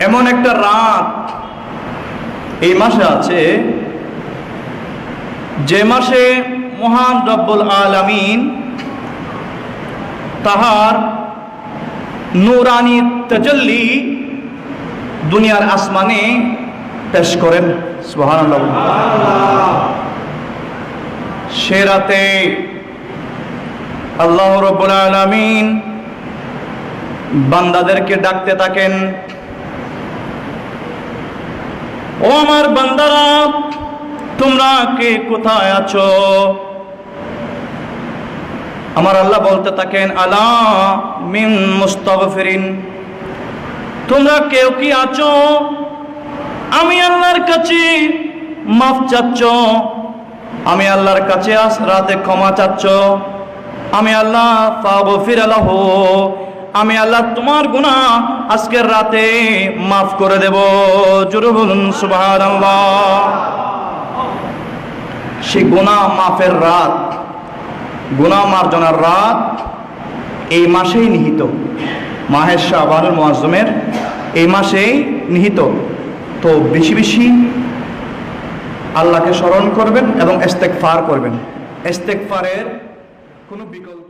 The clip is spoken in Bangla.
এমন একটা রাত এই মাসে আছে যে মাসে মহান রব্বুল আলামিন তাহার নূরানি তাজাল্লি দুনিয়ার আসমানে পেশ করেন। সুবহানাল্লাহ। সে রাতে আল্লাহ রব্বুল আলামিন বান্দাদেরকে ডাকতে থাকেন, ও আমার বান্দারা, তোমরা কে কোথায় আছো? আমার আল্লাহ বলতে থাকেন, আলা মিন মুস্তাগফিরিন, তোমরা কেউ কি আছো আমি আল্লাহর কাছে মাফ চাচ্ছ, আমি আল্লাহর কাছে আজ রাতে ক্ষমা চাচ্ছ, আমি আল্লাহ ফাগফির লাহু, আমি আল্লাহ তোমার গুনাহ আজকের রাতে মাফ করে দেব। জোরে বলুন সুবহানাল্লাহ। সেই গুনাহ মাফের রাত, গুনাহ মার্জনার রাত এই মাসেই নিহিত, মাহে শাবানুল মুআজ্জমের এই মাসেই নিহিত। তো বেশি বেশি আল্লাহকে স্মরণ করবেন এবং ইস্তেগফার করবেন। ইস্তেগফারের কোনো বিকল্প